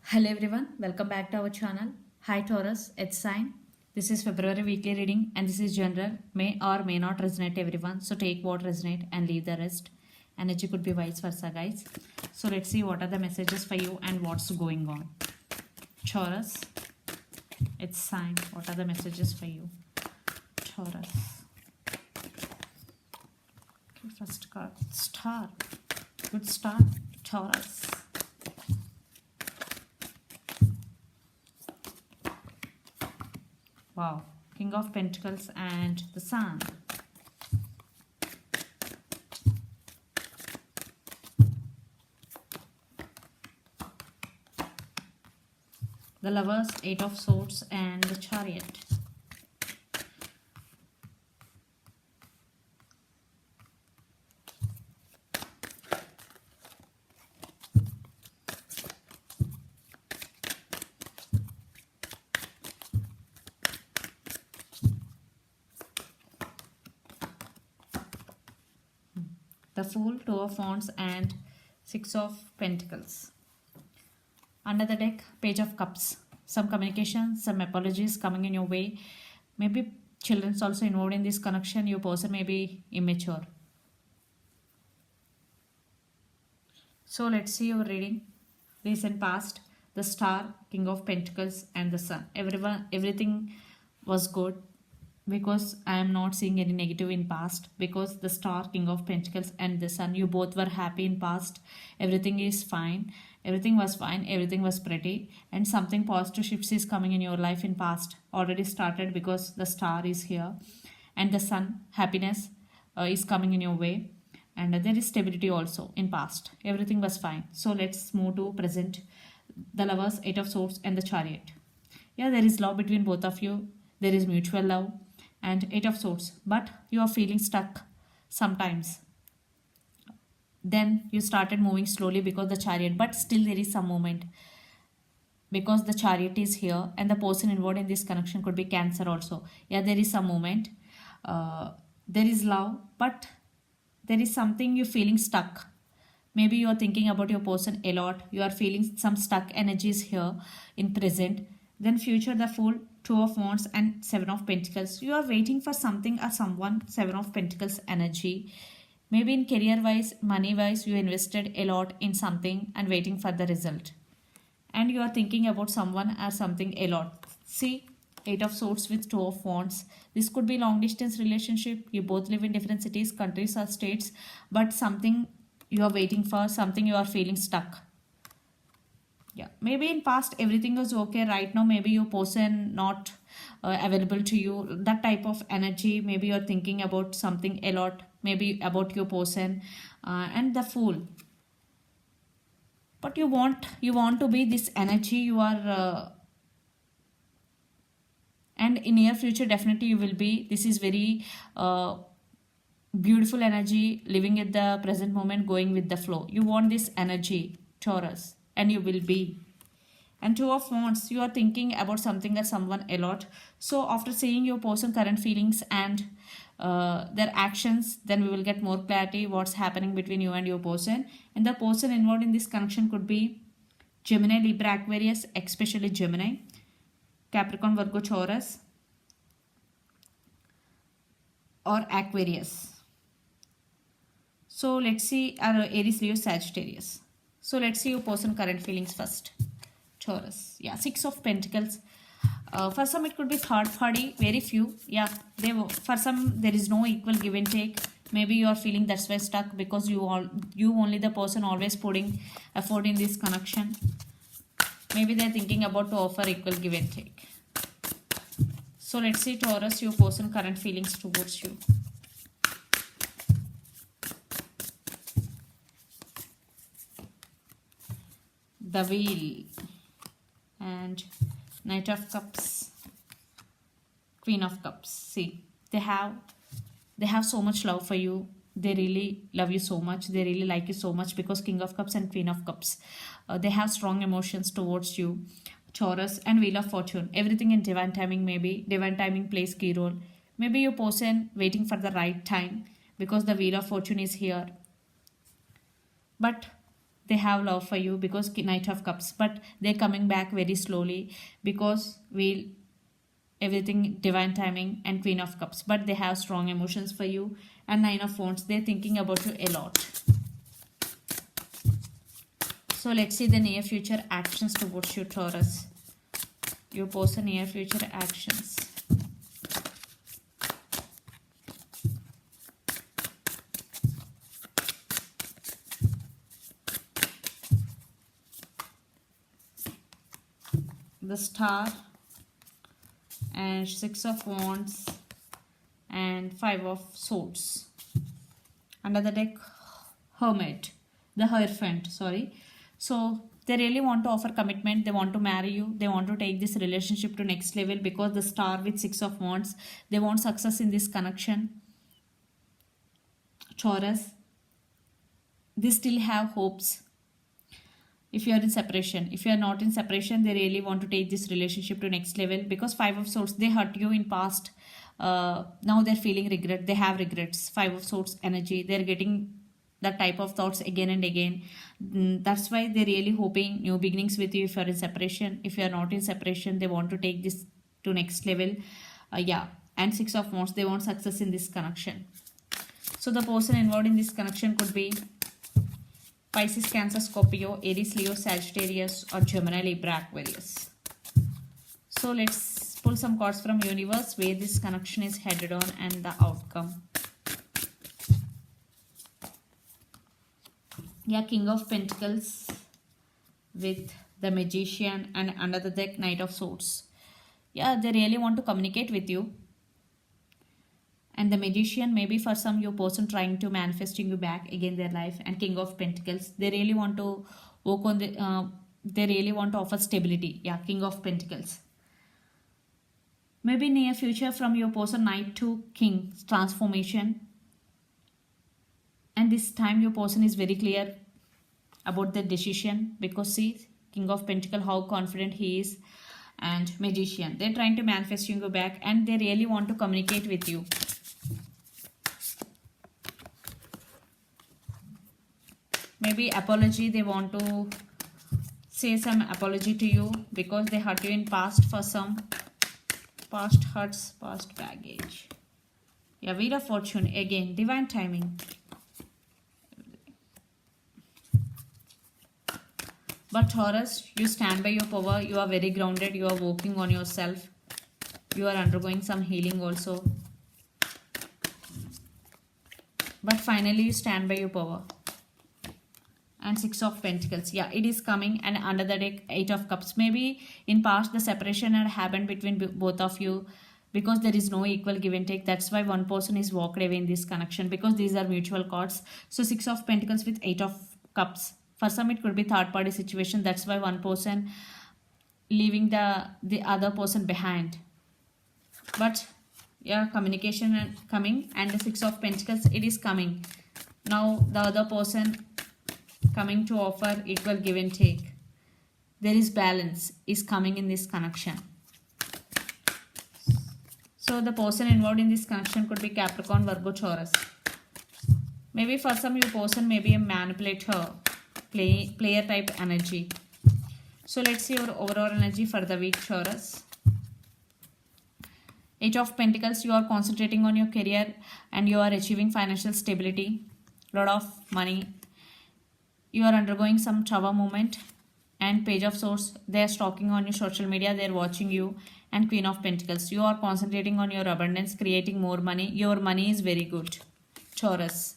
Hello everyone, welcome back to our channel. Hi Taurus, it's Sign. This is February weekly reading and this is general. May or may not resonate everyone. So take what resonate and leave the rest. Energy could be vice versa, guys. So let's see what are the messages for you and what's going on. Taurus, it's Sign. What are the messages for you? Taurus. Okay, first card, Star. Good start, Taurus. Wow, King of Pentacles and the Sun. The Lovers, Eight of Swords and the Chariot. The Fool, Two of Wands and Six of Pentacles. Under the deck, Page of Cups. Some communication, some apologies coming in your way. Maybe children's also involved in this connection. Your person may be immature. So let's see your reading. Recent past, the Star, King of Pentacles and the Sun. Everything was good, because I am not seeing any negative in past, because the Star, King of Pentacles and the Sun, you both were happy in past. Everything is fine, everything was fine, everything was pretty, and something positive shifts is coming in your life in past already started, because the Star is here and the Sun, happiness is coming in your way, and there is stability also in past. Everything was fine. So let's move to present. The Lovers, Eight of Swords and the Chariot. Yeah, there is love between both of you, there is mutual love and Eight of Swords, but you are feeling stuck sometimes. Then you started moving slowly because the Chariot, but still there is some movement, because the Chariot is here and the person involved in this connection could be Cancer also. Yeah, there is some movement, there is love, but there is something you're feeling stuck. Maybe you are thinking about your person a lot, you are feeling some stuck energies here in present. Then future, the Fool, Two of Wands and Seven of Pentacles. You are waiting for something or someone. Seven of Pentacles energy. Maybe in career wise, money wise, you invested a lot in something and waiting for the result. And you are thinking about someone or something a lot. See, Eight of Swords with Two of Wands. This could be long distance relationship. You both live in different cities, countries or states, but something you are waiting for, something you are feeling stuck. Yeah, maybe in past everything was okay. Right now maybe your person not available to you, that type of energy. Maybe you're thinking about something a lot, maybe about your person, and the Fool. But you want to be this energy. You are and in near future definitely you will be. This is very beautiful energy, living at the present moment, going with the flow. You want this energy, Taurus, and you will be. And Two of Wands, you are thinking about something or someone a lot. So after seeing your person current feelings and their actions, then we will get more clarity what's happening between you and your person. And the person involved in this connection could be Gemini, Libra, Aquarius, especially Gemini, Capricorn, Virgo, Taurus or Aquarius. So let's see Aries, Leo, Sagittarius. So let's see your person current feelings first. Taurus. Yeah, Six of Pentacles. For some it could be third party, very few. Yeah, for some there is no equal give and take. Maybe you are feeling that's why stuck, because you only the person always putting effort in this connection. Maybe they're thinking about to offer equal give and take. So let's see Taurus, your person current feelings towards you. The Wheel and Knight of Cups, Queen of Cups. See, they have so much love for you. They really love you so much, they really like you so much, because King of Cups and Queen of Cups, they have strong emotions towards you, Taurus. And Wheel of Fortune, everything in divine timing. Maybe divine timing plays key role. Maybe your person waiting for the right time, because the Wheel of Fortune is here. But they have love for you because Knight of Cups, but they're coming back very slowly because we'll everything divine timing, and Queen of Cups, but they have strong emotions for you, and Nine of Wands, they're thinking about you a lot. So let's see the near future actions towards you, Taurus. Your person near future actions. The Star and Six of Wands and Five of Swords. Under the deck, Hermit, the Hierophant, sorry. So they really want to offer commitment, they want to marry you, they want to take this relationship to next level because the Star with Six of Wands, they want success in this connection. Taurus, they still have hopes. If you are in separation, if you are not in separation, they really want to take this relationship to next level because Five of Swords, they hurt you in past. Now they're feeling regret, they have regrets. Five of Swords energy, they're getting that type of thoughts again and again. That's why they're really hoping new beginnings with you if you're in separation. If you're not in separation, they want to take this to next level. Yeah, and Six of Wands, they want success in this connection. So the person involved in this connection could be Pisces, Cancer, Scorpio, Aries, Leo, Sagittarius, or Gemini, Libra, Aquarius. So let's pull some cards from universe where this connection is headed on and the outcome. Yeah, King of Pentacles with the Magician, and under the deck, Knight of Swords. Yeah, they really want to communicate with you. And the Magician, maybe for some your person trying to manifesting you back again their life. And King of Pentacles, they really want to work on the they really want to offer stability. Yeah, King of Pentacles. Maybe near future from your person, Knight to King transformation. And this time your person is very clear about the decision because see, King of Pentacles, how confident he is. And Magician, they're trying to manifest you back and they really want to communicate with you. Maybe apology, they want to say some apology to you because they hurt you in past for some past hurts, past baggage. Yeah, Wheel of Fortune, again, divine timing. But Taurus, you stand by your power, you are very grounded, you are working on yourself. You are undergoing some healing also. But finally you stand by your power. And Six of Pentacles, yeah, it is coming. And under the deck, Eight of Cups. Maybe in past the separation had happened between both of you because there is no equal give and take. That's why one person is walked away in this connection because these are mutual cards. So Six of Pentacles with Eight of Cups. For some it could be third party situation. That's why one person leaving the other person behind. But yeah, communication coming. And the Six of Pentacles, it is coming. Now the other person coming to offer equal give and take. There is balance is coming in this connection. So the person involved in this connection could be Capricorn, Virgo, Taurus. Maybe for some your person may be a manipulator, player type energy. So let's see your overall energy for the week, Taurus. Eight of Pentacles, you are concentrating on your career and you are achieving financial stability, lot of money. You are undergoing some Tower movement. And Page of Swords, they are stalking on your social media, they are watching you. And Queen of Pentacles, you are concentrating on your abundance, creating more money. Your money is very good, Taurus.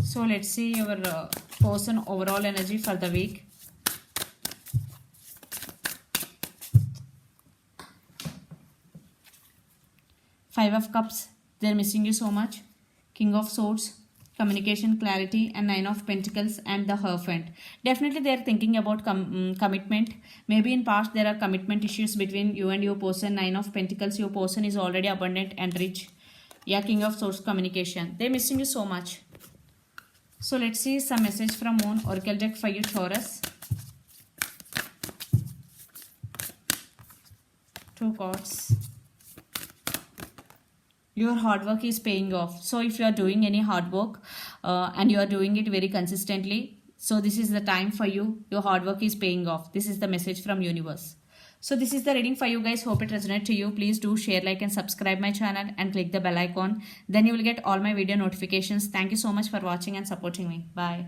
So let's see your person overall energy for the week. Five of Cups, they're missing you so much. King of Swords, communication, clarity, and Nine of Pentacles and the Hierophant. Definitely they're thinking about commitment. Maybe in past there are commitment issues between you and your person. Nine of Pentacles, your person is already abundant and rich. Yeah, King of Swords, communication. They're missing you so much. So let's see some message from Moon Oracle deck for you, Taurus. Two cards. your hard work is paying off. So if you are doing any hard work and you are doing it very consistently, so this is the time for you. Your hard work is paying off. This is the message from universe. So this is the reading for you guys. Hope it resonates to you. Please do share, like and subscribe my channel and click the bell icon. Then you will get all my video notifications. Thank you so much for watching and supporting me. Bye.